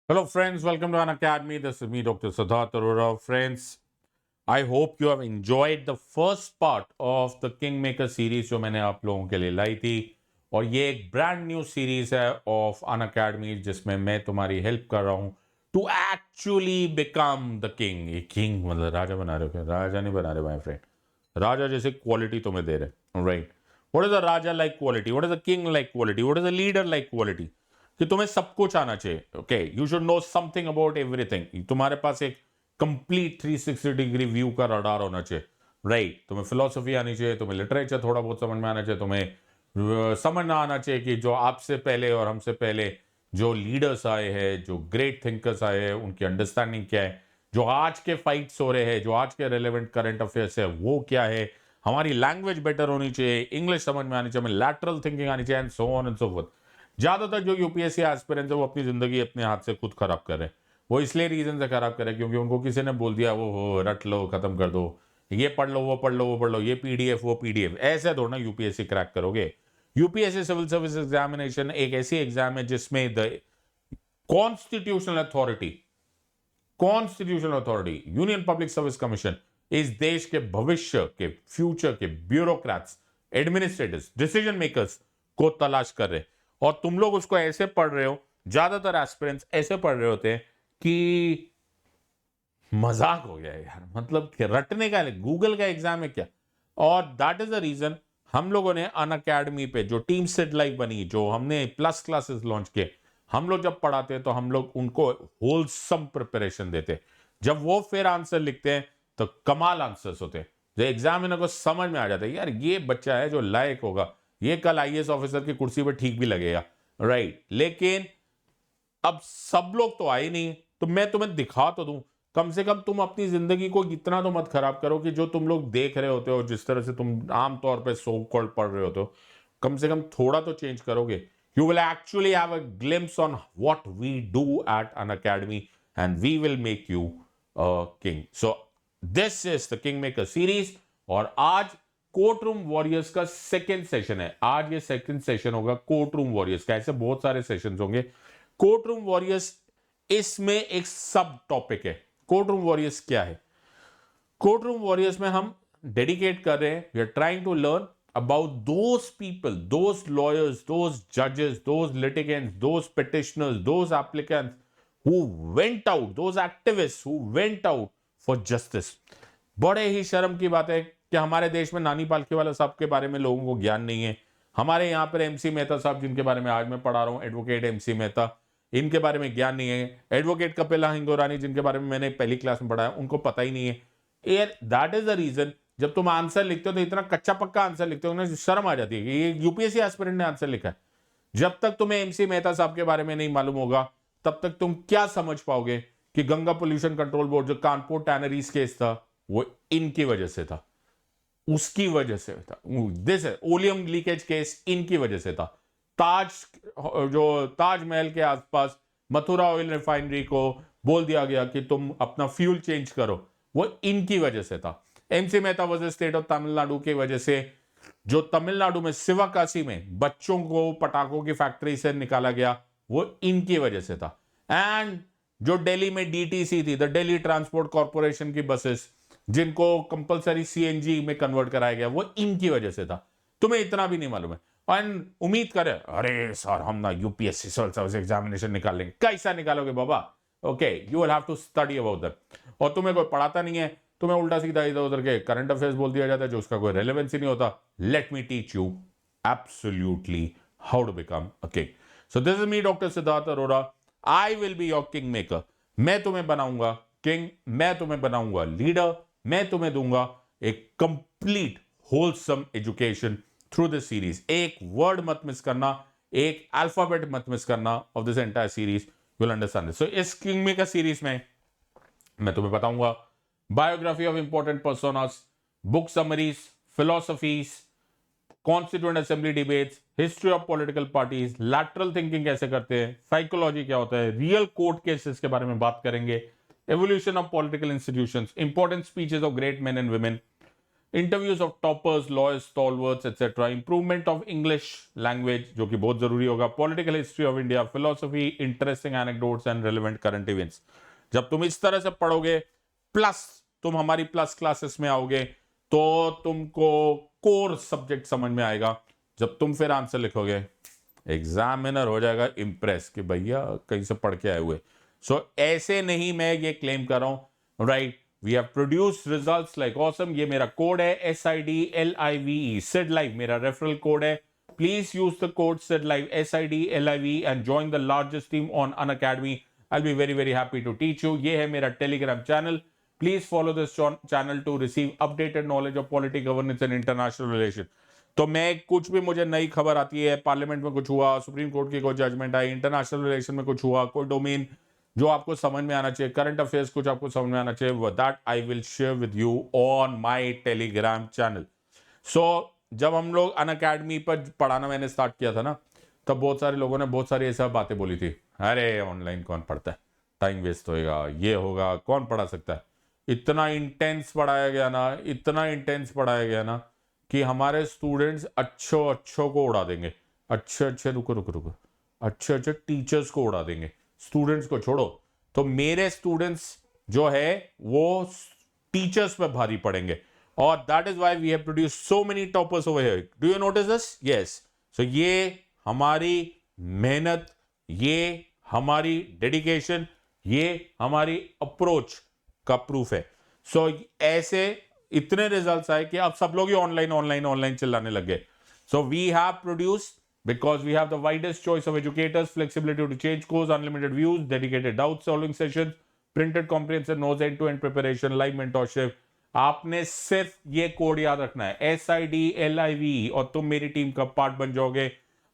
Hello, friends. Welcome to an academy. This is me, Dr. Siddharth Arora. Friends, I hope you have enjoyed the first part of the Kingmaker series जो मैंने आप लोगों के लिए लाई थी और ये एक ब्रांड न्यू सीरीज है ऑफ अन अकेडमी जिसमें मैं तुम्हारी हेल्प कर रहा हूँ to actually become the king. ये किंग मतलब राजा बना रहे हो क्या? राजा नहीं बना रहे माय फ्रेंड. राजा जैसे क्वालिटी तुम्हें दे रहे, right? What is a Raja like quality? What is a king like quality? What is a leader like quality? कि तुम्हें सब कुछ आना चाहिए. Okay, you should know something about everything. तुम्हारे पास एक कंप्लीट 360 डिग्री व्यू का रडार होना चाहिए, राइट? तुम्हें फिलोसफी आनी चाहिए, तुम्हें लिटरेचर थोड़ा बहुत समझ में आना चाहिए, तुम्हें समझना आना चाहिए कि जो आपसे पहले और हमसे पहले जो लीडर्स आए हैं, जो ग्रेट थिंकर्स आए हैं, उनकी अंडरस्टैंडिंग क्या है, जो आज के फाइट्स हो रहे हैं, जो आज के रेलेवेंट करंट अफेयर्स है वो क्या है. हमारी लैंग्वेज बेटर होनी चाहिए, इंग्लिश समझ में आनी चाहिए, हमें लैटरल थिंकिंग आनी चाहिए, and so on and so fourth. ज्यादातर जो यूपीएससी एस्पिरेंट्स है वो अपनी जिंदगी अपने हाथ से खुद खराब कर रहे हैं. वो इसलिए रीजन से खराब करे क्योंकि उनको किसी ने बोल दिया वो हो रट लो, खत्म कर दो, ये पढ़ लो, वो पढ़ लो, वो पढ़ लो, ये पीडीएफ, वो पीडीएफ. ऐसे थोड़ा ना यूपीएससी क्रैक करोगे. यूपीएससी सिविल सर्विस एग्जामिनेशन एक ऐसी एग्जाम है जिसमें the constitutional authority constitutional authority union public service commission इस देश के भविष्य के, फ्यूचर के ब्यूरोक्रेट्स, एडमिनिस्ट्रेटर्स, डिसीजन मेकर्स को तलाश कर रहे. और तुम लोग उसको ऐसे पढ़ रहे हो, ज्यादातर एस्पिरेंट्स ऐसे पढ़ रहे होते हैं कि मजाक हो गया है यार, मतलब कि रटने का गूगल का एग्जाम है क्या. और दैट इज द रीजन हम लोगों ने अन अकेडमी पे जो टीम सेट लाइव बनी, जो हमने प्लस क्लासेस लॉन्च किए, हम लोग जब पढ़ाते हैं तो हम लोग उनको होलसम प्रिपरेशन देते हैं. जब वो फिर आंसर लिखते हैं तो कमाल आंसर्स होते हैं, जो एग्जामिनर को समझ में आ जाता है यार ये बच्चा है जो लायक होगा, ये कल आईएएस ऑफिसर की कुर्सी पर ठीक भी लगेगा, राइट? लेकिन अब सब लोग तो आए नहीं, तो मैं तुम्हें दिखा तो दूं. कम से कम तुम अपनी जिंदगी को इतना तो मत खराब करो कि जो तुम लोग देख रहे होते हो, जिस तरह से तुम आमतौर पे सो कॉल्ड पढ़ रहे होते हो, कम से कम थोड़ा तो चेंज करोगे. You will actually have a glimpse on what we do at Unacademy and we will make you king. So this is the king maker series. और आज कोर्ट रूम वॉरियर्स का सेकेंड सेशन है. आज ये second session होगा court room warriors का. ऐसे बहुत सारे सेशन होंगे. कोर्ट रूम वॉरियर्स इसमें एक सब टॉपिक है. कोर्ट रूम वॉरियर्स क्या है? कोर्ट रूम वॉरियर्स में हम डेडिकेट कर रहे हैं, we are trying to learn about those people, those lawyers, those जजेस, those litigants, those petitioners, those applicants who went out, those activists who went out for justice. बड़े ही शर्म की बात है कि हमारे देश में नानी पालकी वाला साहब के बारे में लोगों को ज्ञान नहीं है. हमारे यहाँ पर एमसी मेहता साहब, जिनके बारे में आज मैं पढ़ा रहा हूँ, एडवोकेट एमसी मेहता, इनके बारे में ज्ञान नहीं है. एडवोकेट कपिला हिंगोरानी, जिनके बारे में मैंने पहली क्लास में पढ़ा है, उनको पता ही नहीं है. यार दैट इज द रीजन जब तुम आंसर लिखते हो तो इतना कच्चा पक्का आंसर लिखते हो ना, शर्म आ जाती है कि ये यूपीएससी एस्पिरेंट ने आंसर लिखा है. जब तक तुम्हें एमसी मेहता साहब के बारे में नहीं मालूम होगा तब तक तुम क्या समझ पाओगे कि गंगा पोल्यूशन कंट्रोल बोर्ड, जो कानपुर टैनरीज केस था, वो इनकी वजह से था, उसकी वजह से था. दिस है ओलियम लीकेज केस, इनकी वजह से था. ताज, जो ताजमहल के आसपास मथुरा ऑयल रिफाइनरी को बोल दिया गया कि तुम अपना फ्यूल चेंज करो, वो इनकी वजह से था. MC Mehta versus state of Tamil Nadu की वजह से जो तमिलनाडु में शिवकाशी में बच्चों को पटाखों की फैक्ट्री से निकाला गया, वो इनकी वजह से था. एंड जो दिल्ली में डीटीसी थी, द दिल्ली ट्रांसपोर्ट कॉर्पोरेशन की बसेस, जिनको कंपलसरी सीएनजी में कन्वर्ट कराया गया, वो इनकी वजह से था. तुम्हें इतना भी नहीं मालूम है. एंड उम्मीद करे अरे सर हम ना यूपीएससी सिविल सर्विस एग्जामिनेशन निकाल लेंगे. कैसा निकालोगे बाबा? Okay, you will have to study about that. और तुम्हें कोई पढ़ाता नहीं है, तुम्हें उल्टा सीधा इधर उधर के करंट अफेयर्स बोल दिया जाता है जो उसका कोई रेलेवेंस ही नहीं होता. Let me teach you absolutely how to become a king. So this is me doctor Siddharth Arora. I will be your king maker. मैं तुम्हें बनाऊंगा किंग, मैं तुम्हें बनाऊंगा लीडर, मैं तुम्हें दूंगा एक complete wholesome education through this series. एक वर्ड मत मिस करना, एक अल्फाबेट मत मिस करना of this entire series. You will understand this. So इस किंग मेकर सीरीज में मैं तुम्हें बताऊंगा biography of important personas, book summaries, philosophies, constituent assembly debates, history of political parties, lateral thinking कैसे करते हैं, साइकोलॉजी क्या होता है, रियल कोर्ट केसेस के बारे में बात करेंगे, evolution of political institutions, important speeches of great main and women, interviews of toppers, lawyers, stalwarts etcetera, improvement of English language जो कि बहुत जरूरी होगा, political history of India, philosophy, interesting anecdotes and relevant current events. जब तुम इस तरह से पढ़ोगे, प्लस तुम हमारी प्लस क्लासेस में आओगे, तो तुमको कोर सब्जेक्ट समझ में आएगा। जब तुम फिर आंसर लिखोगे, एग्जामिनर हो जाएगा इंप्रेस कि भैया कहीं से पढ़ के आए हुए। सो ऐसे नहीं मैं ये क्लेम कर रहा हूं, right. We have produced results like awesome. ये मेरा कोड है SIDLIVE, सिड लाइव मेरा रेफरल कोड है। Please use the code SIDLIVE, SIDLIVE and join the largest team on Unacademy. I will be very very happy to teach you. ये है मेरा Telegram channel. Please follow this channel to receive updated knowledge of polity, governance and international relation. तो मैं कुछ भी, मुझे नई खबर आती है, पार्लियामेंट में कुछ हुआ, सुप्रीम कोर्ट की कोई जजमेंट आई, इंटरनेशनल रिलेशन में कुछ हुआ, कोई डोमेन जो आपको समझ में आना चाहिए, करंट अफेयर्स कुछ आपको समझ में आना चाहिए, that I will share with you on my telegram channel. So जब हम लोग अनअकैडमी पर पढ़ाना मैंने स्टार्ट किया था ना, तब बहुत सारे लोगों ने बहुत सारी ऐसा बातें बोली थी, अरे ऑनलाइन कौन पढ़ता है, टाइम वेस्ट होएगा, ये होगा, कौन पढ़ा सकता है। इतना इंटेंस पढ़ाया गया ना, इतना इंटेंस पढ़ाया गया ना कि हमारे स्टूडेंट्स अच्छों को उड़ा देंगे। अच्छे रुको अच्छे टीचर्स को उड़ा देंगे, स्टूडेंट्स को छोड़ो। तो मेरे स्टूडेंट्स जो है वो टीचर्स पे भारी पड़ेंगे, और that is why we have produced so many toppers over here. Do you notice this? Yes. So ये हमारी मेहनत, ये हमारी डेडिकेशन, ये हमारी अप्रोच का प्रूफ है। सो ऐसे इतने रिजल्ट्स आए कि अब सब लोग ही ऑनलाइन चिल्लाने लग गए। So we have produced, because we have the widest choice of educators, flexibility to change course, unlimited views, dedicated doubt solving sessions, printed comprehensive notes, end-to-end preparation, live mentorship। आपने सिर्फ ये कोड याद रखना है, SIDLIVE, और तुम मेरी team का पार्ट बन जाओगे।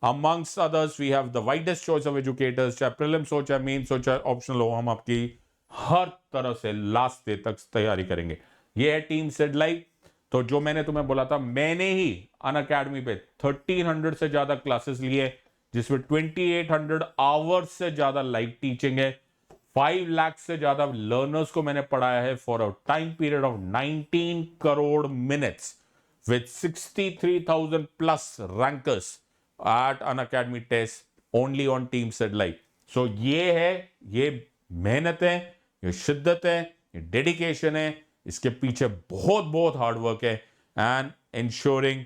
Amongst others, we have the widest choice of educators, चाहे प्रीलिम्स हो, चाहे मेंस हो, चाहे ऑप्शनल हो, हम आपकी हर तरह से लास्ट डे तक तैयारी करेंगे। ये है टीम SIDLIVE। तो जो मैंने तुम्हें बोला था, मैंने ही अनअकैडमी पे 1300 से ज्यादा क्लासेस लिए, जिसमें 2800 आवर्स से ज्यादा लाइव टीचिंग है, 5 लाख से ज्यादा लर्नर्स को मैंने पढ़ाया है for a time period of 19 crore minutes with 63,000 plus rankers at Unacademy test only on team SIDLIVE। So ये है, ये मेहनत है, ये शिद्दत है, ये डेडिकेशन है, इसके पीछे बहुत बहुत हार्ड वर्क है, and ensuring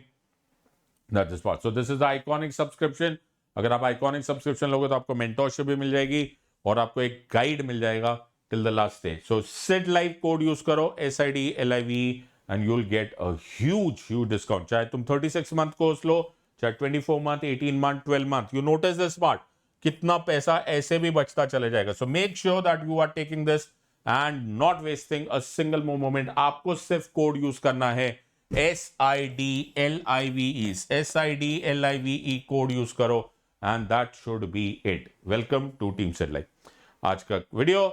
that this part. So this is the iconic subscription. अगर आप आइकॉनिक सब्सक्रिप्शन लोगे तो आपको मेंटरशिप भी मिल जाएगी, और आपको एक गाइड मिल जाएगा till the last day. So SIDLIVE code use करो, SIDLIVE, and you will get a huge discount. चाहे तुम 36 मंथ कोर्स लो, चाहे 24 month, 18 month, 12 month, you notice this part, कितना पैसा ऐसे भी बचता चले जाएगा। So make sure that you are taking this and not wasting a single more moment. आपको सिर्फ कोड यूज करना है, SIDLIVE कोड यूज करो, and that should be it. Welcome to team SIDLIVE। आज का video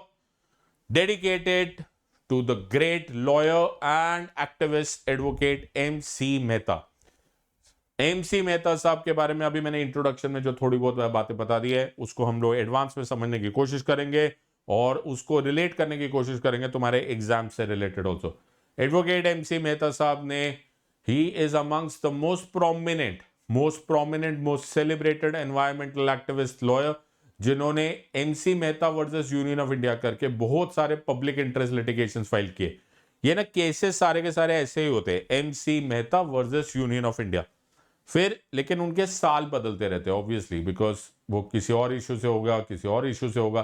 dedicated to the great lawyer and activist advocate MC Mehta. MC Mehta साहब के बारे में अभी मैंने इंट्रोडक्शन में जो थोड़ी बहुत बातें बता दी है, उसको हम लोग एडवांस में समझने की कोशिश करेंगे, और उसको रिलेट करने की कोशिश करेंगे तुम्हारे एग्जाम से related also. Advocate MC Mehta साहब ने, he is amongst the most prominent, most celebrated environmental activist lawyer, जिन्होंने MC Mehta versus union of India करके बहुत सारे पब्लिक इंटरेस्ट लिटिगेशन फाइल किए। ये ना केसेस सारे के सारे ऐसे ही होते हैं, MC Mehta versus union of India. फिर लेकिन उनके साल बदलते रहते हैं ऑब्वियसली, बिकॉज वो किसी और इशू से होगा, किसी और इशू से होगा,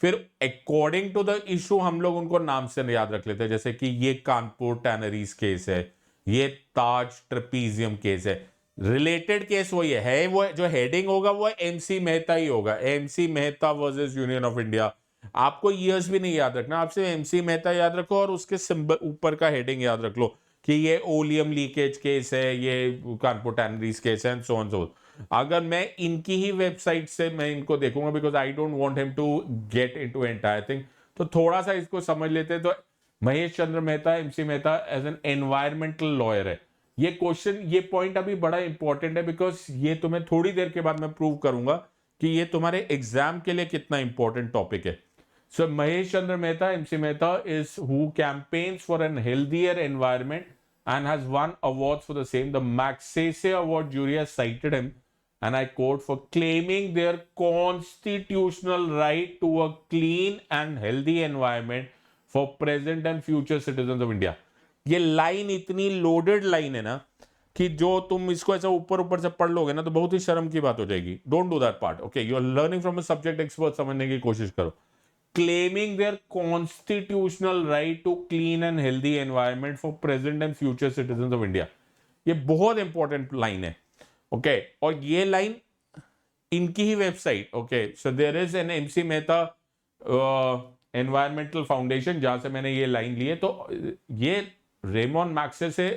फिर अकॉर्डिंग टू द इशू हम लोग उनको नाम से याद रख लेते हैं। जैसे कि ये कानपुर टैनरीज केस है, ये ताज ट्रेपीजियम केस है, रिलेटेड केस वही है, वो जो हेडिंग होगा वो MC मेहता ही होगा, MC Mehta versus union of India. आपको ईयर्स भी नहीं याद रखना, आप सिर्फ MC मेहता याद रखो, और उसके सिंबल ऊपर का हेडिंग याद रख लो कि ये ओलियम लीकेज केस है, ये कानपुर टैनरीज केस है, एंड सो ऑन सो। अगर मैं इनकी ही वेबसाइट से मैं इनको देखूंगा, because I don't want him to get into entire thing, तो थोड़ा सा इसको समझ लेते हैं। तो Mahesh Chandra Mehta, MC Mehta as an environmental lawyer है। ये क्वेश्चन, ये पॉइंट अभी बड़ा इंपॉर्टेंट है, बिकॉज ये तुम्हें थोड़ी देर के बाद मैं प्रूव करूंगा कि ये तुम्हारे एग्जाम के लिए कितना इंपॉर्टेंट टॉपिक है। So Mahesh Chandra Mehta, MC Mehta is who campaigns for an healthier environment and has won awards for the same. The Magsaysay Award jury has cited him, and I quote, for claiming their constitutional right to a clean and healthy environment for present and future citizens of India. ये line इतनी loaded line है ना कि जो तुम इसको ऐसा ऊपर ऊपर से पढ़ लोगे ना तो बहुत ही शर्म की बात हो जाएगी. Don't do that part. Okay, you are learning from a subject expert, समझने की कोशिश करो. Claiming their constitutional right to clean and healthy environment for present and future citizens of India. ये बहुत इंपॉर्टेंट लाइन है. ओके, और ये line इनकी ही website. Okay, so there is an MC Mehta environmental foundation जहां से मैंने ये लाइन ली है. तो ये रेमोन मैग्सेसे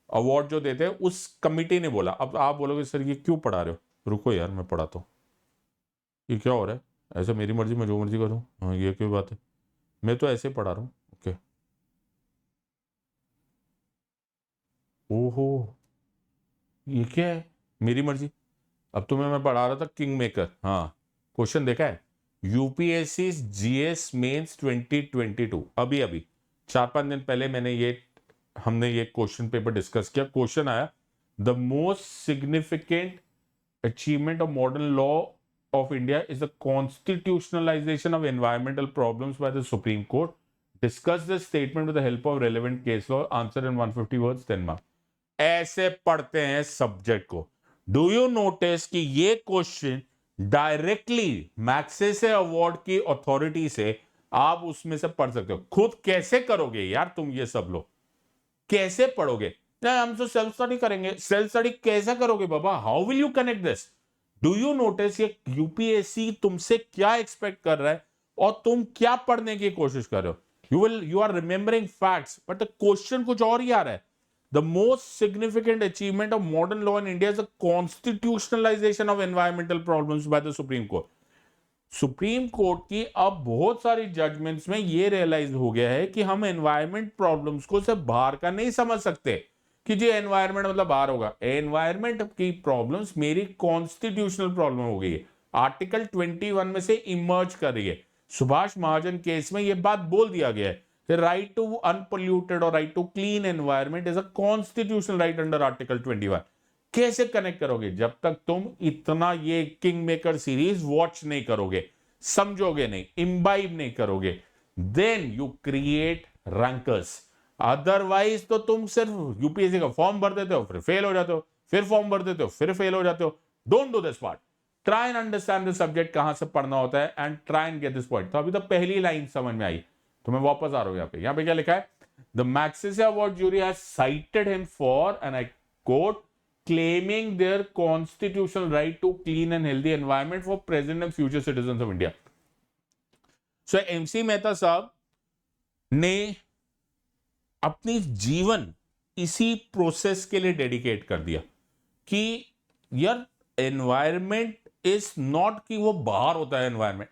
अवार्ड जो देते हैं उस कमिटी ने बोला. अब आप बोलोगे सर ये क्यों पढ़ा रहे हो? रुको यार, मैं पढ़ाता हूँ. ये क्या हो रहा है? ऐसा मेरी मर्जी, मैं जो मर्जी करूं? हाँ, ये क्यों बात है? मैं तो ऐसे पढ़ा रहा हूं. ओके, ओहो, ये क्या है? मेरी मर्जी. अब तुम्हें मैं पढ़ा रहा था किंग मेकर. हाँ, क्वेश्चन देखा है? UPSC GS mains 2022. अभी अभी 4-5 दिन पहले हमने ये क्वेश्चन पेपर डिस्कस किया. क्वेश्चन आया, the most significant achievement of modern law of India is the constitutionalization of environmental problems by the Supreme Court. Discuss this statement with the help of relevant case law. Answer in 150 words, 10 marks. ऐसे पढ़ते हैं subject को. Do you notice कि ये question directly Magsaysay award की authority से आप उसमें से पढ़ सकते हो. खुद कैसे करोगे यार तुम ये सब लोग? कैसे पढ़ोगे? हम तो सेल्फ स्टडी करेंगे. सेल्फ स्टडी कैसे करोगे बाबा? How will you connect this? Do you notice ये यूपीएससी तुमसे क्या एक्सपेक्ट कर रहा है और तुम क्या पढ़ने की कोशिश कर रहे हो? You are remembering facts but the question कुछ और ही आ रहा है. The most significant achievement of modern law in India is the constitutionalization of environmental problems by the supreme court. Supreme court की अब बहुत सारी जजमेंट्स में ये रियलाइज हो गया है कि हम एनवायरमेंट प्रॉब्लम्स को सिर्फ बाहर का नहीं समझ सकते कि जी एनवायरमेंट मतलब बाहर होगा. एनवायरमेंट की प्रॉब्लम्स मेरी कॉन्स्टिट्यूशनल प्रॉब्लम हो गई है. आर्टिकल 21 में से इमर्ज कर रही है. सुभाष महाजन केस में यह बात बोल दिया गया है कि राइट टू अनपोल्यूटेड और right to clean environment is a constitutional right under article 21. कैसे कनेक्ट करोगे जब तक तुम इतना ये किंग मेकर सीरीज वॉच नहीं करोगे, समझोगे नहीं, इम्बाइब नहीं करोगे? Then you create rankers. Otherwise तो तुम सिर्फ यूपीएससी का फॉर्म भर देते हो, फिर फेल हो जाते हो, फिर फॉर्म भर देते हो, फिर फेल हो जाते हो. Don't do this part. Try and understand the subject, कहां से पढ़ना होता है, and try and get this point. तो अभी तो पहली लाइन समझ में आई, तो मैं वापस आ रहा हूं. यहाँ पे क्या लिखा है? The Magsaysay award jury has cited him for, and I quote, claiming their constitutional right to clean and healthy environment for present and future citizens of India. So MC Mehta साहब ने अपनी जीवन इसी प्रोसेस के लिए डेडिकेट कर दिया कि यार एनवायरमेंट इज नॉट कि वो बाहर होता है.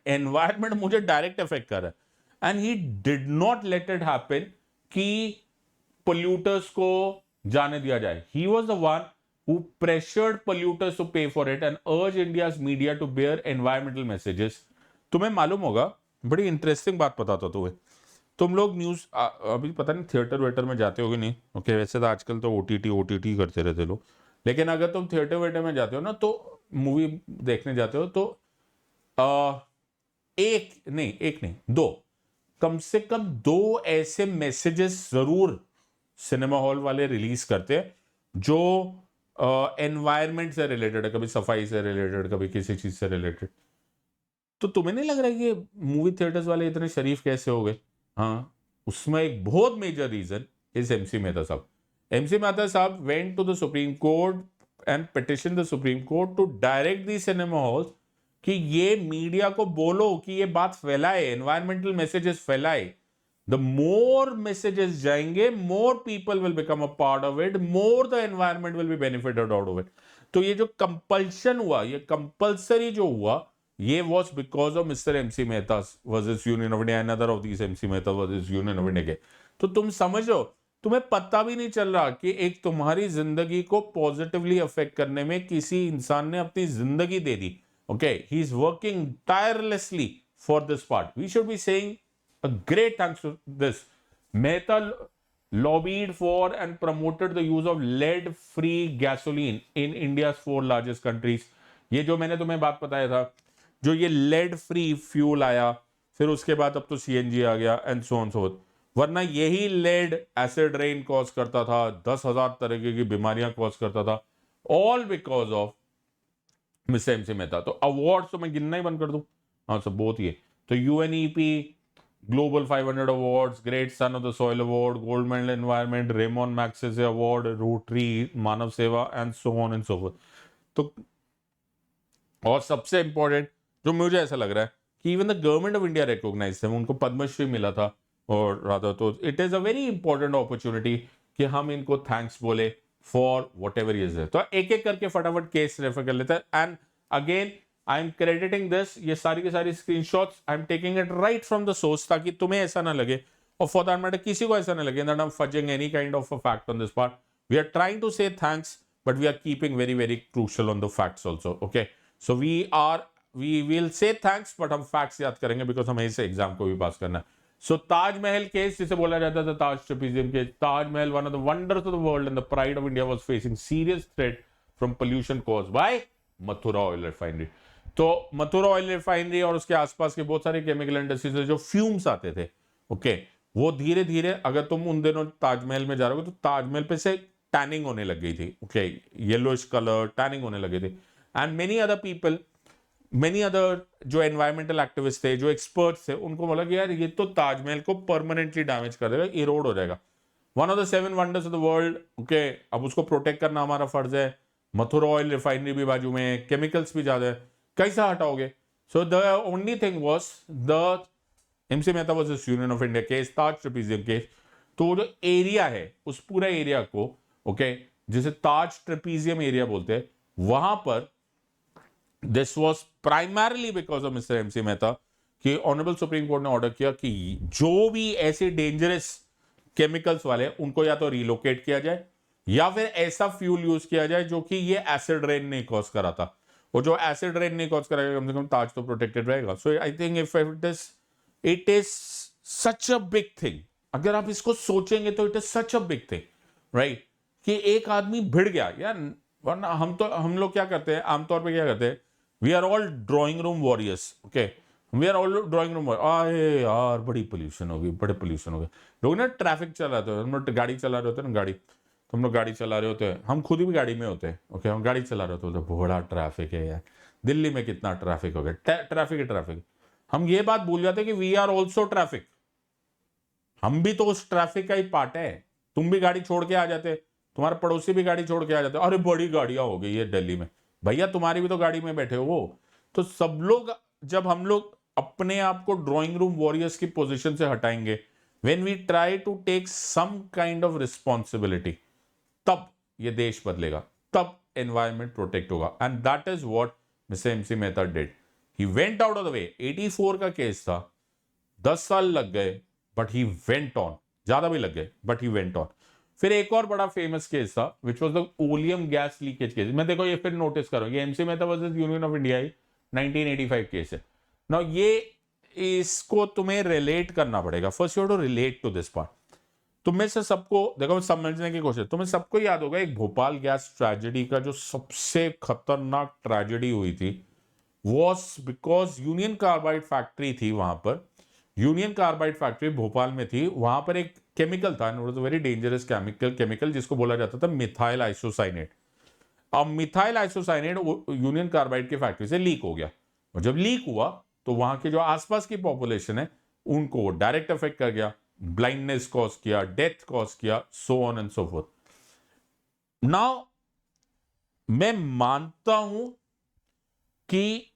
एनवायरमेंट मुझे डायरेक्ट इफेक्ट कर रहा है, and he did not let it happen कि पोल्यूटर्स को जाने दिया जाए. He was the one who pressured polluters to pay for it and urge India's media to bear environmental messages. तुम्हें मालूम होगा, बड़ी इंटरेस्टिंग बात बताता तुम्हें. तुम लोग न्यूज अभी पता नहीं थिएटर वेटर में जाते होगे नहीं. ओके, वैसे तो आजकल तो ओटीटी करते रहते लोग, लेकिन अगर तुम थिएटर वेटर में जाते हो ना, तो मूवी देखने जाते हो, तो एक नहीं दो, कम से कम 2 ऐसे मैसेजेस जरूर सिनेमा हॉल वाले रिलीज करते हैं जो एनवायरमेंट से रिलेटेड है. कभी सफाई से रिलेटेड, कभी किसी चीज से रिलेटेड. तो तुम्हें नहीं लग रहा है कि मूवी थिएटर्स वाले इतने शरीफ कैसे हो गए? हाँ, उसमें एक बहुत major reason is MC Mehta साहब. एमसी मेहता साहब went to the supreme court and petition the supreme court to direct the cinema halls कि ये मीडिया को बोलो कि ये बात फैलाए, एनवायरमेंटल मैसेजेस फैलाए. द मोर मैसेजेस जाएंगे, more people will become a part of it, more the environment will be benefited out of it. तो ये जो कंपल्शन हुआ, ये कंपल्सरी जो हुआ, ये was because of Mr. MC Mehta versus Union of India, another of these MC Mehta versus Union of India के. तो तुम समझो, तुम्हें पता भी नहीं चल रहा कि एक तुम्हारी जिंदगी को पॉजिटिवली अफेक्ट करने में किसी इंसान ने अपनी जिंदगी दे दी. Okay, he is working tirelessly for this part. We should be saying a great thanks to this. Mehta lobbied for and promoted the use of lead free gasoline in India's 4 largest countries. ये जो मैंने तुम्हें बात बताया था, जो ये lead free fuel आया, फिर उसके बाद अब तो सीएनजी आ गया and so on so fourth, वरना यही लेड एसिड रेन कॉज करता था, 10,000 तरह की बीमारियां कॉज करता था, all because of mister MC Mehta. तो अवार्ड तो मैं गिनना ही बंद कर दूं. हाँ सब बहुत ही है. तो UNEP global 500 awards, great son of the soil award, gold medal environment, Ramon Magsaysay award, Rotary Manav Seva and so on and so forth. तो और सबसे इंपॉर्टेंट जो मुझे ऐसा लग रहा है कि even the government of India recognize है, उनको पद्मश्री मिला था. और राधा तो it is a very important opportunity कि हम इनको थैंक्स बोले फॉर वट एवर इज है. तो एक एक करके फटाफट केस रेफर कर लेते हैं. And again I am crediting this, ये सारी की सारी screenshots I am taking it right from the source, ताकि तुम्हें ऐसा ना लगे और फॉर दैट मैटर किसी को ऐसा ना लगे that I am fudging any kind of a fact on this part. We are trying to say thanks but we are keeping very very crucial on the facts also. Okay, so we will say thanks but हम facts याद करेंगे because हमें इस exam को भी पास करना है. सो Taj Mahal case जिसे बोला जाता था Taj trapezium case, Taj Mahal one of the wonders of the world and the pride of India was facing serious threat from pollution caused by Mathura oil refinery. तो मथुरा ऑयल रिफाइनरी और उसके आसपास के बहुत सारे केमिकल इंडस्ट्री से जो फ्यूम्स आते थे, ओके, वो धीरे धीरे, अगर तुम उन दिनों ताजमहल में जा रहे हो तो ताजमहल पे से टैनिंग होने लग गई थी. ओके, येलोइश कलर टैनिंग होने लगे थे. एंड मेनी अदर जो एनवायरमेंटल एक्टिविस्ट थे, जो एक्सपर्ट्स थे, उनको बोला कि यार ये तो ताजमहल को परमानेंटली डैमेज कर देगा, इरोड हो जाएगा. One of the 7 wonders of the world. Okay, अब उसको प्रोटेक्ट करना हमारा फर्ज है. मथुरा ऑयल रिफाइनरी भी बाजू में, केमिकल्स भी ज्यादा है, कैसा हटाओगे? So the only thing was the MC Mehta versus union of India case, Taj trapezium case. तो जो एरिया है उस पूरा एरिया को, ओके, जिसे ताज ट्रेपेजियम एरिया बोलते हैं, वहां पर this was primarily because of mister MC Mehta कि ऑनरेबल सुप्रीम कोर्ट ने ऑर्डर किया कि जो भी ऐसे डेंजरस केमिकल्स वाले उनको या तो रिलोकेट किया जाए या फिर ऐसा फ्यूल यूज किया जाए जो कि ये एसिड रेन नहीं कॉज करा था. और जो एसिड रेन नहीं कॉज कराएगा कम से कम ताज तो प्रोटेक्टेड रहेगा. So I think if it is such a big thing, अगर आप इसको सोचेंगे तो it is such a big thing, right, कि एक आदमी भिड़ गया यार. वरना हम लोग क्या करते हैं आमतौर पे, क्या करते हैं, we are all drawing room warriors. Okay, we are all drawing room, आए यार बड़ी पोल्यूशन होगी, बड़े पोल्यूशन हो गए. लोग ना ट्रैफिक चलाते हैं, हम लोग गाड़ी चला रहे होते हैं ना, गाड़ी, तो हम लोग गाड़ी चला रहे होते हैं, हम खुद भी गाड़ी में होते हैं. ओके, हम गाड़ी चला रहे होते हैं, बड़ा ट्रैफिक है यार, दिल्ली में कितना ट्रैफिक हो गया, ट्रैफिक है ट्रैफिक. हम ये बात भूल जाते हैं कि वी आर ऑल्सो ट्रैफिक, हम भी तो उस ट्रैफिक का ही पार्ट है. तुम भी गाड़ी छोड़ के आ जाते, तुम्हारे पड़ोसी भी गाड़ी छोड़ के आ जाते, अरे बड़ी गाड़ियां हो गई है दिल्ली में, भैया तुम्हारी भी तो गाड़ी में बैठे हो. तो सब लोग, जब हम लोग अपने आप को ड्राइंग रूम वॉरियर्स की पोजीशन से हटाएंगे, when we try to take some kind of responsibility, तब ये देश बदलेगा, तब एनवायरमेंट प्रोटेक्ट होगा. And that is what mister MC Mehta did. He went out of the way. 84 का केस था, 10 साल लग गए बट ही वेंट ऑन, ज्यादा भी लग गए बट ही वेंट ऑन. फिर एक और बड़ा फेमस केस था which was the oleum gas leakage case. मैं देखो ये फिर नोटिस करो, ये MC Mehta versus union of India 1985 case है. नाउ ये इसको तुम्हें रिलेट करना पड़ेगा. First you have to relate to this part. तुम्हें से सबको देखो समझने की कोशिश, तुम्हें सबको याद होगा एक भोपाल गैस ट्रेजेडी का जो सबसे खतरनाक ट्रेजेडी हुई थी, was because union carbide factory थी वहां पर. यूनियन कार्बाइड फैक्ट्री भोपाल में थी. वहां पर एक केमिकल था, वेरी डेंजरस केमिकल जिसको बोला जाता था मिथाइल आइसोसाइनेट. अब मिथाइल आइसोसाइनेट यूनियन कार्बाइड की फैक्ट्री से लीक हो गया, और जब लीक हुआ तो वहां के जो आसपास की पॉपुलेशन है उनको डायरेक्ट इफेक्ट कर गया, ब्लाइंडनेस कॉज किया, डेथ कॉज किया, सो on and so fourth. Now मैं मानता हूं कि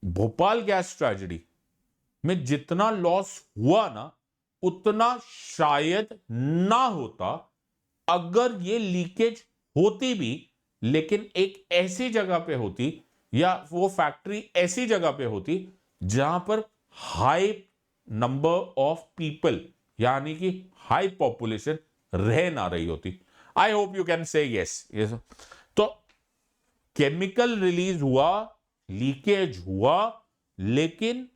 भोपाल गैस ट्रेजेडी में जितना लॉस हुआ ना, उतना शायद ना होता अगर ये लीकेज होती भी, लेकिन एक ऐसी जगह पे होती या वो फैक्ट्री ऐसी जगह पे होती जहां पर हाई नंबर ऑफ पीपल, यानी कि हाई पॉपुलेशन रह ना रही होती. I hope you can say yes. तो केमिकल रिलीज हुआ, लीकेज हुआ, लेकिन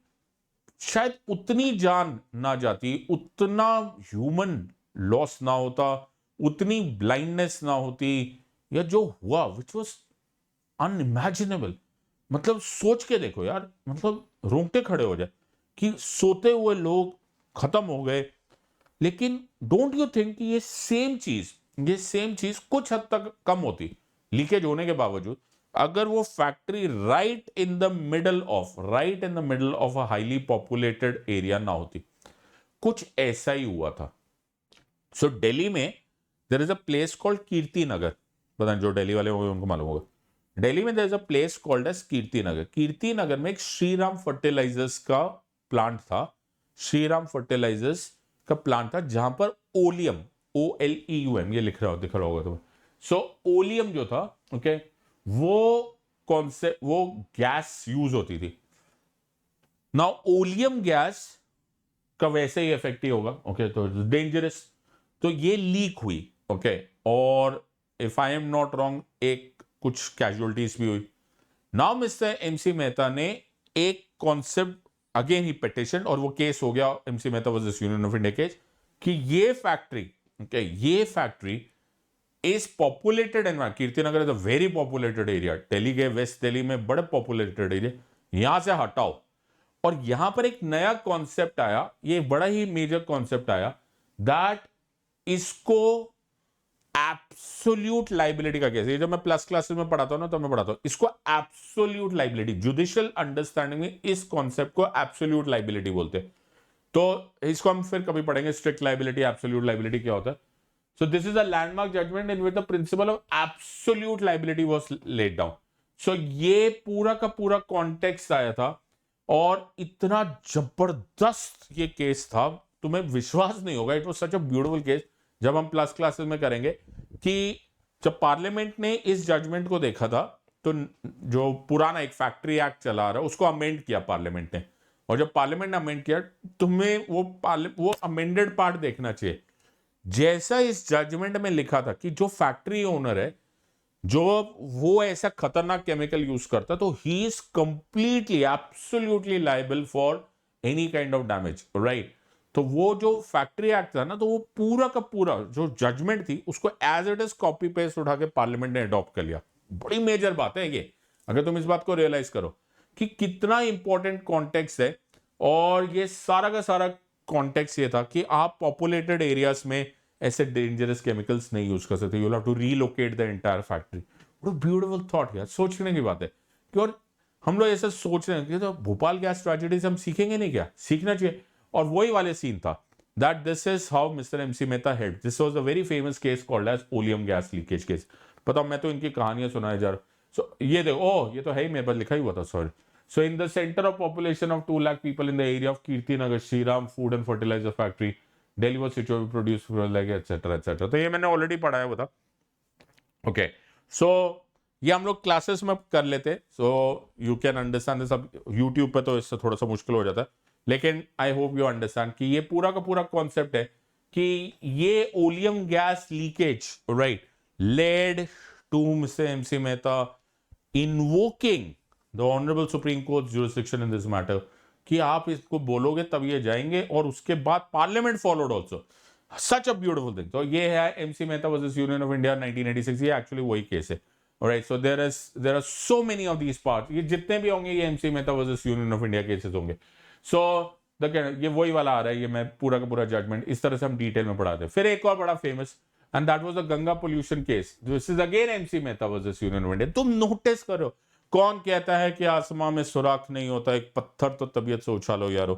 शायद उतनी जान ना जाती, उतना ह्यूमन लॉस ना होता, उतनी ब्लाइंडनेस ना होती, या जो हुआ विच वॉज अनइमेजिनेबल। मतलब सोच के देखो यार, मतलब रोंगटे खड़े हो जाए कि सोते हुए लोग खत्म हो गए। लेकिन डोंट यू थिंक कि ये सेम चीज कुछ हद तक कम होती लीकेज होने के बावजूद, अगर वो factory right in the middle of a highly populated area ना होती। कुछ ऐसा ही हुआ था। सो दिल्ली में there is a place called Kirti Nagar. पता नहीं, जो दिल्ली वाले होंगे उनको मालूम होगा। दिल्ली में there is a place called as Kirti Nagar. Kirti Nagar में एक श्रीराम फर्टिलाइजर्स का प्लांट था। श्रीराम फर्टिलाइजर्स का प्लांट था जहां पर ओलियम, OLEUM, ये दिख रहा होगा तुम्हें। सो ओलियम जो था, ओके, वो कॉन्सेप्ट, वो गैस यूज होती थी ना। ओलियम गैस का वैसे ही इफेक्ट ही होगा, ओके, तो डेंजरस। तो ये लीक हुई, ओके, और if I am not wrong एक कुछ कैजुअलिटीज भी हुई। नाउ मिस्टर एमसी मेहता ने एक कॉन्सेप्ट, अगेन ही पिटिशन, और वो केस हो गया MC Mehta versus union of India case, कि ये फैक्ट्री, ओके, ये factory is populated environment. Kirtinagar is a very populated area, Delhi के वेस्ट दिल्ली में बड़े पॉपुलेटेड एरिया, यहां से हटाओ। और यहां पर एक नया कॉन्सेप्ट आया, ये बड़ा ही मेजर कॉन्सेप्ट आया, दैट इसको एब्सोल्यूट लाइबिलिटी का केस। ये जब मैं प्लस क्लासेस में पढ़ाता हूं ना, तो मैं पढ़ाता हूं इसको एब्सोल्यूट लाइबिलिटी। जुडिशियल अंडरस्टैंडिंग में इस कॉन्सेप्ट को एब्सोल्यूट लाइबिलिटी बोलते हैं। तो इसको हम फिर कभी पढ़ेंगे, स्ट्रिक्ट लाइबिलिटी, एब्सोल्यूट लाइबिलिटी क्या होता है। So this is a landmark judgement in which the principle of absolute liability was laid down. So ये पूरा का पूरा कॉन्टेक्स्ट आया था, और इतना जबरदस्त ये केस था, तुम्हें विश्वास नहीं होगा। It was such a beautiful case. जब हम प्लस क्लासेस में करेंगे कि जब पार्लियामेंट ने इस जजमेंट को देखा था, तो जो पुराना एक फैक्ट्री एक्ट चला रहा है उसको अमेंड किया पार्लियामेंट ने। और जब पार्लियामेंट ने अमेंड किया, तुम्हें वो अमेंडेड पार्ट देखना चाहिए। जैसा इस जजमेंट में लिखा था कि जो फैक्ट्री ओनर है, जो वो ऐसा खतरनाक केमिकल यूज करता, तो he is completely absolutely liable for any kind of damage, right. तो वो जो फैक्ट्री एक्ट था ना, तो वो पूरा का पूरा जो जजमेंट थी उसको as it is copy paste उठा के पार्लियामेंट ने अडॉप्ट कर लिया। बड़ी मेजर बात है ये, अगर तुम इस बात को रियलाइज करो कि कितना इंपॉर्टेंट कॉन्टेक्स्ट है। और ये सारा का सारा कॉन्टेक्स्ट ये था कि आप पॉपुलेटेड एरियाज में ऐसे डेंजरस केमिकल्स नहीं यूज कर सकते। You have to relocate the entire factory. What a beautiful thought यार, सोचने की बात है कि, और हम लोग ऐसा सोच रहे हैं कि तो भोपाल गैस ट्रेजेडी से हम सीखेंगे नहीं क्या? सीखना चाहिए। और वही वाले सीन था, that this is how mister MC Mehta head. This was a very famous case called as oleum gas leakage case. पता, मैं तो इनकी कहानियां सुनाया जा रहा। सो ये देखो, ओह ये तो है ही, मेरे पास लिखा ही हुआ था, sorry. So in the center of population of 2 lakh people in the area of Kirti Nagar, Shriram Food and Fertilizer Factory, Delhi was situated, produced like etc etc। तो ये मैंने ऑलरेडी पढ़ा है, बता। ओके, सो ये हम लोग क्लासेस में कर लेते, so you can understand this. अब यूट्यूब पे तो इससे थोड़ा सा मुश्किल हो जाता है, लेकिन आई होप यू अंडरस्टैंड कि ये पूरा का पूरा कॉन्सेप्ट है कि ये oleum gas leakage, right, led to mister MC Mehta invoking the honourable supreme court jurisdiction in this matter, कि आप इसको बोलोगे तब ये जाएंगे, और उसके बाद parliament followed also. Such a beautiful thing. तो ये है MC Mehta versus union of India 1986। ये एक्चुअली वही केस है, alright. So there are so many of these parts. ये जितने भी होंगे, ये MC Mehta versus union of India cases होंगे। सो ये वही वाला आ रहा है, ये मैं पूरा का पूरा जजमेंट इस तरह से हम डिटेल में पढ़ाते हैं। फिर एक और बड़ा famous, and that was the Ganga pollution case. This is again MC Mehta versus union of India. तुम नोटिस करो, कौन कहता है कि आसमां में सुराख नहीं होता, एक पत्थर तो तबीयत से उछालो यारो।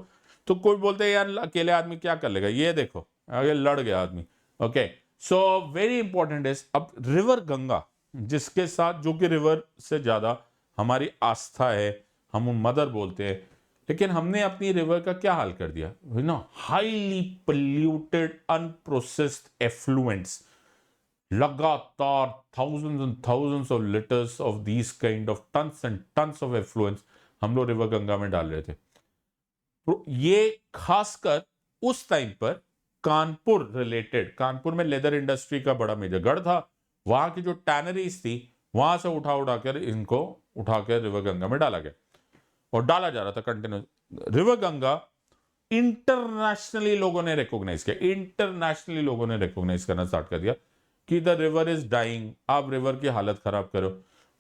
तो कोई बोलते हैं यार अकेले आदमी क्या कर लेगा, ये देखो आगे लड़ गया आदमी। Okay, so very important is, अब रिवर गंगा, जिसके साथ, जो कि रिवर से ज्यादा हमारी आस्था है, हम उन मदर बोलते हैं, लेकिन हमने अपनी रिवर का क्या हाल कर दिया, you know, highly polluted unprocessed effluents, लगातार thousands and thousands of liters of these kind of tons and tons of effluents हम लोग रिवर गंगा में डाल रहे थे। तो ये खासकर उस टाइम पर कानपुर रिलेटेड, कानपुर में लेदर इंडस्ट्री का बड़ा मेजर गढ़ था, वहां की जो टैनरीज थी, वहां से उठाकर इनको उठाकर रिवर गंगा में डाला गया, और डाला जा रहा था कंटिन्यू। रिवर गंगा इंटरनेशनली लोगों ने रिकॉग्नाइज किया, इंटरनेशनली लोगों ने रिकॉग्नाइज करना स्टार्ट कर दिया कि द रिवर इज डाइंग, आप रिवर की हालत खराब करो,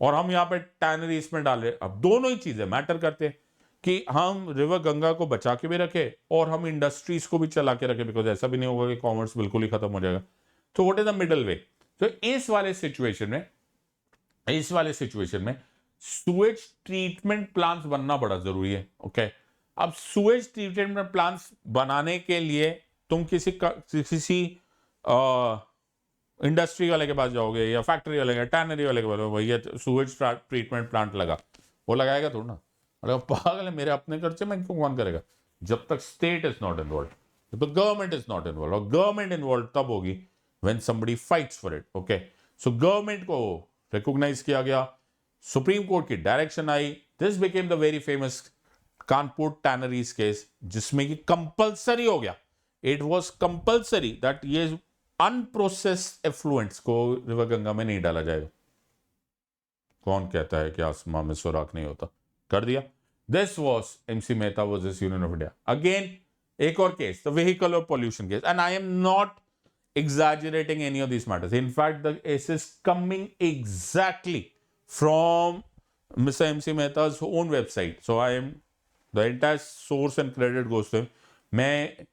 और हम यहाँ पे टैनरीज में डाले। अब दोनों ही चीजें मैटर करते हैं कि हम रिवर गंगा को बचा के भी रखे और हम इंडस्ट्रीज को भी चला के रखे, बिकॉज ऐसा भी नहीं होगा कि कॉमर्स बिल्कुल ही खत्म हो जाएगा। तो व्हाट इज द मिडल वे? तो इस वाले सिचुएशन में सुएज ट्रीटमेंट प्लांट्स बनना बड़ा जरूरी है। ओके, अब सुएज ट्रीटमेंट प्लांट्स बनाने के लिए तुम किसी इंडस्ट्री वाले के पास जाओगे या फैक्ट्री वाले के, टैनरी वाले के पास, भैया सुएज ट्रीटमेंट प्लांट लगा, वो लगाएगा थोड़ा ना, अरे पागल है, मेरे अपने खर्चे में क्यों कौन करेगा? जब तक स्टेट इज नॉट इन्वॉल्व, जब तक गवर्नमेंट इज नॉट इन्वॉल्व, और गवर्नमेंट इन्वॉल्व तब होगी when somebody fights for it. Okay, so government को रिकॉग्नाइज किया गया, सुप्रीम कोर्ट की डायरेक्शन आई, this became the very famous Kanpur tanneries case, जिसमें कि कंपल्सरी हो गया, इट वाज कंपल्सरी दैट ये अनप्रोसेस्ड एफ्लुएंट्स को रिवर गंगा में नहीं डाला जाएगा। कौन कहता है कि आसमां में सुराख नहीं होता? कर दिया। This was MC Mehta versus union of India. Again एक और केस, द व्हीकल और pollution case, and I am not exaggerating any of these matters. In fact, the case is coming exactly from Mr. MC Mehta's own website. So I am, the entire source and credit goes to him. मैं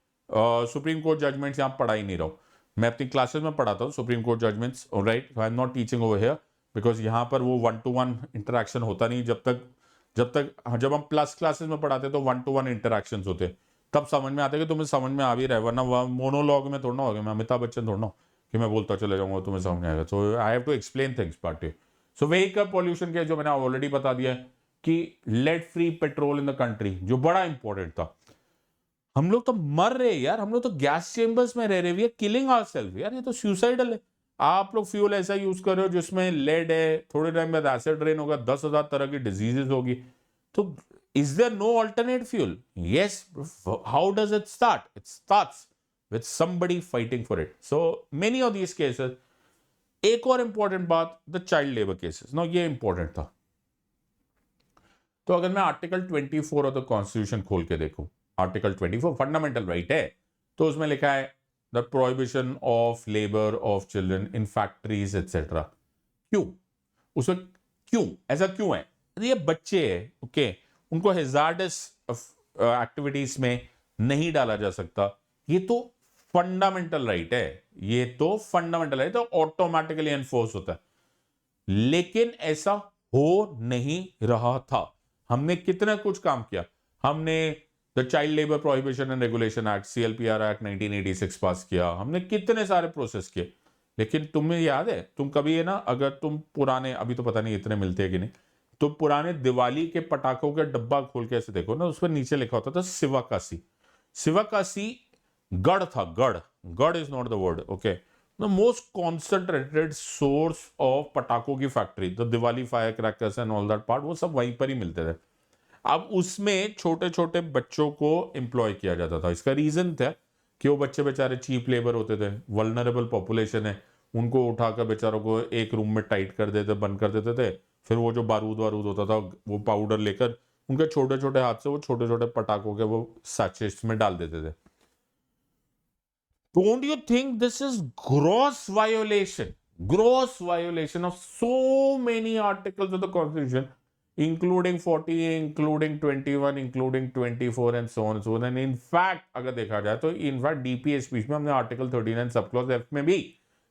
supreme court judgements यहाँ पढ़ा ही नहीं रहा हूँ, मैं अपनी classes में पढ़ाता हूँ supreme court judgments, right? I am not teaching over here because यहाँ पर वो 1-to-1 इंटरेक्शन होता नहीं। जब हम प्लस क्लासेस में पढ़ाते तो 1-to-1 इंटरेक्शन होते, तब समझ में आता है कि तुम्हें समझ में आ भी रहा है, वरना मोनोलॉग में थोड़ा ना होगा, मैं अमिताभ बच्चन थोड़ा ना कि मैं बोलता चले जाऊंगा तुम्हें समझ में आएगा। So I have to explain things part two. So vehicle pollution के जो मैंने ऑलरेडी बता दिया है कि lead free petrol in the country, जो बड़ा इंपॉर्टेंट था। हम लोग तो मर रहे यार, हम लोग तो गैस चेंबर्स में रह रहे, वी आर किलिंग आवरसेल्फ यार, ये तो सुसाइडल है। आप लोग फ्यूल ऐसा यूज कर रहे हो जिसमें लेड है, थोड़े टाइम बाद एसिड रेन होगा, 10,000 तरह की डिजीजेस होगी। तो is there no alternate fuel? Yes. How does it start? It starts with somebody fighting for it. So many of these cases. एक और इंपॉर्टेंट बात, the child labour cases. No, ये important था। तो अगर मैं आर्टिकल 24 ऑफ द कॉन्स्टिट्यूशन खोल के देखूं, आर्टिकल 24 फंडामेंटल राइट है, तो उसमें लिखा है the prohibition of labour of children in factories etcetera. क्यों? उसमें क्यों ऐसा क्यों है? ये बच्चे हैं, ओके, उनको हैजार्डस एक्टिविटीज में नहीं डाला जा सकता। ये तो फंडामेंटल राइट है, ये तो फंडामेंटल राइट, तो ऑटोमेटिकली एनफोर्स होता है। लेकिन ऐसा हो नहीं रहा था। हमने कितना कुछ काम किया, हमने the child labour prohibition and regulation act, CLPR act 1986 पास किया, हमने कितने सारे प्रोसेस किए। लेकिन तुम्हें याद है, तुम कभी है ना, अगर तुम पुराने, अभी तो पता नहीं इतने मिलते हैं कि नहीं, तो पुराने दिवाली के पटाखों का डब्बा खोल के ऐसे देखो ना, उस पर नीचे लिखा होता था शिवाकाशी। शिवाकाशी गढ़ था, गढ़ is not the word, okay, the most concentrated source of पटाखों की factory, the Diwali fire crackers and all that part, वो सब वहीं पर ही मिलते थे। अब उसमें छोटे छोटे बच्चों को एम्प्लॉय किया जाता था। इसका रीजन था कि वो बच्चे बेचारे चीप लेबर होते थे, वल्नरेबल पॉपुलेशन है, उनको उठाकर बेचारों को एक रूम में टाइट कर देते, बंद कर देते थे, फिर वो जो बारूद होता था, वो पाउडर लेकर उनके छोटे छोटे हाथ से वो छोटे छोटे पटाखों के वो सैचेट्स में डाल देते थे। Don't you think this is gross violation of so many articles of the constitution, including 40, including 21, including 24 and so on so on. In fact अगर देखा जाए तो इनफैक्ट DPA स्पीच में हमने आर्टिकल 39 सब क्लॉज F में भी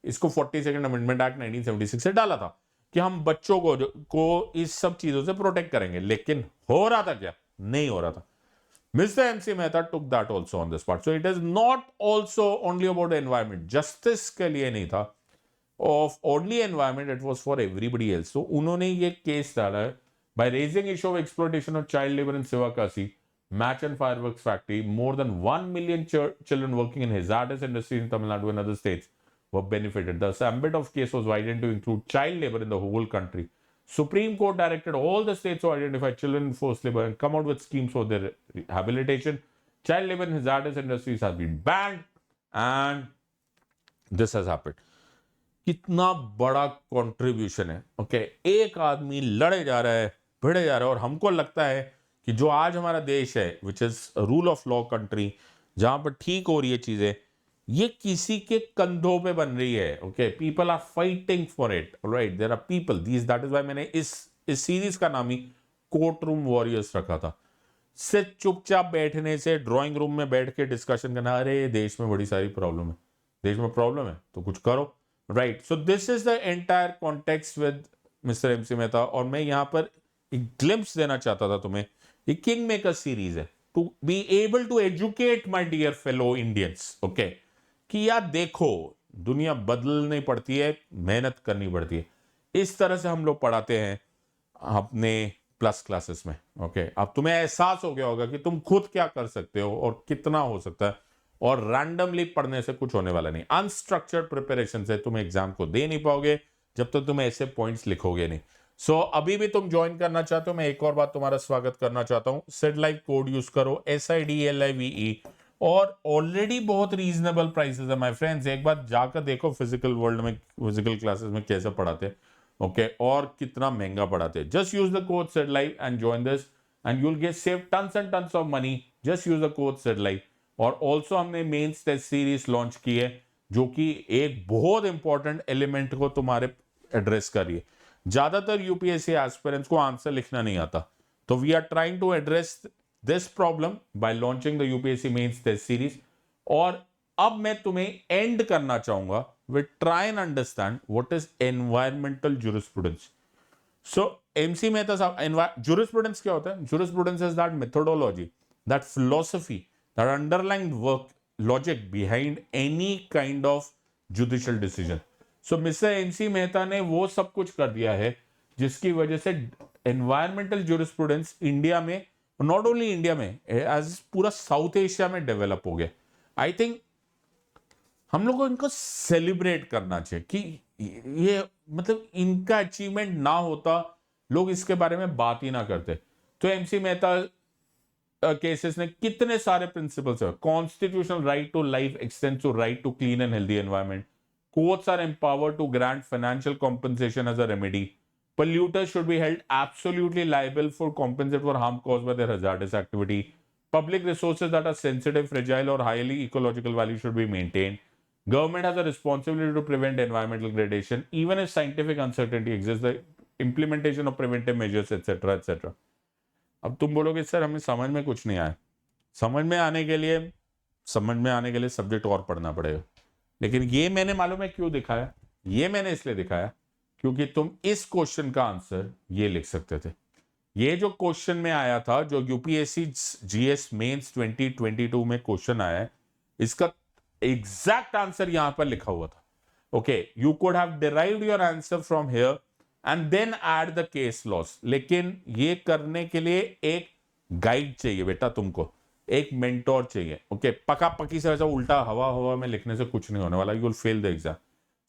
इसको 42nd amendment act 1976 से डाला था कि हम बच्चों को इस सब चीजों से प्रोटेक्ट करेंगे। लेकिन हो रहा था क्या? नहीं हो रहा था। Mr. MC Mehta took that also on this part. So it is not also only about the environment. Justice के लिए नहीं था, of only environment, it was for everybody else. So उन्होंने ये केस डाला है by raising issue of exploitation of child labor in Sivakasi, match and fireworks factory. More than 1 million children working in hazardous industries in Tamil Nadu and other states were benefited. The ambit of case was widened to include child labor in the whole country. Supreme Court directed all the states to identify children in forced labor and come out with schemes for their rehabilitation. Child labor in hazardous industries has been banned and this has happened. कितना बड़ा contribution है, okay. एक आदमी लड़े जा रहा है, भिड़े जा रहा है, और हमको लगता है कि जो आज हमारा देश है which is rule of law country, जहां पर ठीक हो रही है चीजें, ये किसी के कंधों पे बन रही है. Okay, people are fighting for it, right. There are people these, that is why मैंने इस सीरीज का नाम ही कोर्ट रूम वॉरियर्स रखा था. सिर्फ चुपचाप बैठने से, ड्राइंग रूम में बैठ के डिस्कशन करना, अरे देश में बड़ी सारी प्रॉब्लम है, देश में प्रॉब्लम है तो कुछ करो, right. So this is the entire context with mister MC Mehta. और मैं यहां पर एक ग्लिम्स देना चाहता था तुम्हें. ये किंग मेकर सीरीज है to be able to educate my dear fellow Indians. Okay, कि यार देखो, दुनिया बदलनी पड़ती है, मेहनत करनी पड़ती है. इस तरह से हम लोग पढ़ाते हैं अपने प्लस क्लासेस में. ओके, अब तुम्हें एहसास हो गया होगा कि तुम खुद क्या कर सकते हो और कितना हो सकता है. और रैंडमली पढ़ने से कुछ होने वाला नहीं. अनस्ट्रक्चर्ड प्रिपरेशन से तुम एग्जाम को दे नहीं पाओगे जब तक तुम ऐसे पॉइंट्स लिखोगे नहीं. सो अभी भी तुम ज्वाइन करना चाहते हो, मैं एक और बात तुम्हारा स्वागत करना चाहता हूं. SIDLIVE कोड यूज करो, SIDLIVE. और ऑलरेडी बहुत रीजनेबल प्राइसेस है माय फ्रेंड्स. एक बार जाकर देखो फिजिकल वर्ल्ड में, फिजिकल क्लासेस में कैसे पढ़ाते हैं. ओके, और कितना महंगा पढ़ाते हैं. Just use the code SIDLIVE and join this and you will gate save tons and tons of money. Just use the code SIDLIVE. और ऑल्सो हमने मेंस टेस्ट सीरीज लॉन्च की है, जो कि एक बहुत इंपॉर्टेंट एलिमेंट को तुम्हारे एड्रेस कर रही है. ज्यादातर यूपीएससी एस्पिरेंट्स को आंसर लिखना नहीं आता, तो we are trying to address this problem by launching the UPSC mains test series. और अब मैं तुम्हें एंड करना चाहूंगा with try and understand what is environmental jurisprudence. So MC Mehta साहब, ज्यूरिस्प्रूडेंस क्या होता है? Jurisprudence is that methodology, that philosophy, that underlying work logic behind any kind of judicial decision. So mister MC Mehta ने वो सब कुछ कर दिया है जिसकी वजह से एनवायरमेंटल ज्यूरिस्प्रूडेंस इंडिया में, नॉट ओनली इंडिया में, एज पूरा साउथ एशिया में डेवलप हो गया. आई थिंक हम लोग को इनको सेलिब्रेट करना चाहिए कि ये, मतलब इनका अचीवमेंट ना होता, लोग इसके बारे में बात ही ना करते. तो एमसी मेहता केसेस ने कितने सारे प्रिंसिपल्स है. Constitutional right to life extends to right to clean and healthy environment. Courts are empowered to grant financial compensation as a remedy. Polluters should be held absolutely liable for compensate for harm caused by their hazardous activity. Public resources that are sensitive, fragile, or highly ecological value should be maintained. Government has a responsibility to prevent environmental degradation, even if scientific uncertainty exists. The implementation of preventive measures, etc., etc. अब तुम बोलोगे sir हमें समझ में कुछ नहीं आया. समझ में आने के लिए सब्जेक्ट और पढ़ना पड़ेगा. लेकिन ये मैंने मालूम है क्यों दिखाया. ये मैंने इसलिए दिखाया क्योंकि तुम इस क्वेश्चन का आंसर ये लिख सकते थे. ये जो क्वेश्चन में आया था, जो यूपीएससी जीएस मेंस 2022 में क्वेश्चन आया है, इसका एग्जैक्ट आंसर यहां पर लिखा हुआ था. Okay, you could have derived your answer from here and then add the case laws. लेकिन ये करने के लिए एक गाइड चाहिए बेटा, तुमको एक मेंटोर चाहिए. ओके, पका पकी से वैसा उल्टा हवा हवा में लिखने से कुछ नहीं होने वाला. You will fail the exam.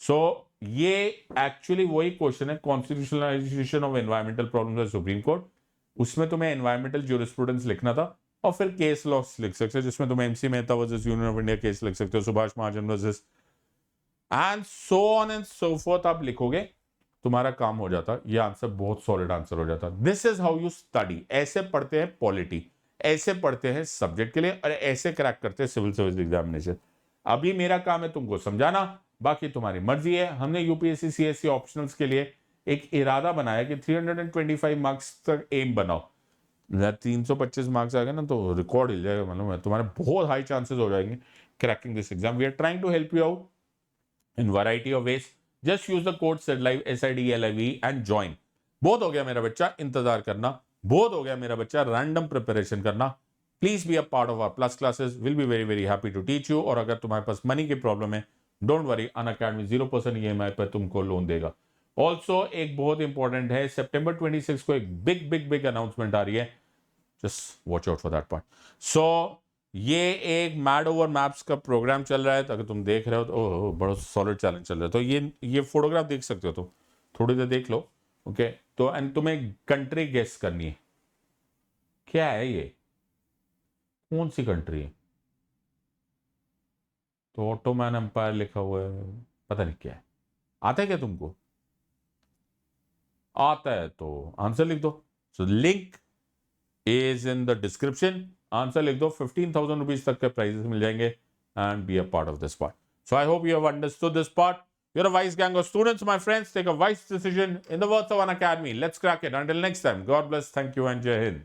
So ये एक्चुअली वही क्वेश्चन है, constitutionalization of environmental problems by supreme court. उसमें तुम्हें एनवायरमेंटल ज्यूरिस्प्रूडेंस लिखना था, और फिर केस लॉस लिख सकते हो, जिसमें तुम MC Mehta versus union of India case लिख सकते हो, Subhash Mahajan versus and so on and so forth. आप लिखोगे, तुम्हारा काम हो जाता. ये आंसर बहुत सॉलिड आंसर हो जाता. This is how you study. ऐसे पढ़ते हैं पॉलिटी, ऐसे पढ़ते हैं सब्जेक्ट के लिए, और ऐसे क्रैक करते हैं सिविल सर्विस एग्जामिनेशन. अभी मेरा काम है तुमको समझाना, बाकी तुम्हारी मर्जी है. हमने यूपीएससी सीएससी ऑप्शनल्स के लिए एक इरादा बनाया कि 325 मार्क्स तक एम बनाओ. 325 मार्क्स आ गए ना तो रिकॉर्ड हिल जाएगा. मालूम है, तुम्हारे बहुत हाई चांसेस हो जाएंगे cracking this exam. We are trying to help you out in variety of ways. Just use the code SIDLIVE SIDLIVE and join. बहुत हो गया मेरा बच्चा इंतजार करना, बहुत हो गया मेरा बच्चा रैंडम प्रिपरेशन करना. Please be a part of our plus classes. Will be very very happy to teach you. और अगर तुम्हारे पास मनी की प्रॉब्लम है, डोंट वरी, अनअकैडमी 0% EMI पर तुमको लोन देगा. ऑल्सो एक बहुत इंपॉर्टेंट है, September 26 को एक बिग बिग बिग अनाउंसमेंट आ रही है. Just watch out for that part. So ये एक मैड ओवर मैप्स का प्रोग्राम चल रहा है. अगर तुम देख रहे हो तो बड़ा सॉलिड चैलेंज चल रहा है. तो ये फोटोग्राफ देख सकते हो, तुम थोड़ी देर देख लो. ओके, तो एंड तुम्हें कंट्री गेस करनी है. क्या है ये, कौन सी कंट्री है? तो ऑटोमैन एम्पायर लिखा हुआ है, पता नहीं क्या है. आता है क्या तुमको? आता है तो आंसर लिख दो. So link is in the description. Answer लिख दो, 15,000 रुपीज तक के प्राइजेस मिल जाएंगे and B a part of this part. So I hope you have understood this part. You're a wise gang of students, my friends. Take a wise decision in the words of an academy. Let's crack it. Until next time, God bless, thank you, and Jai Hind.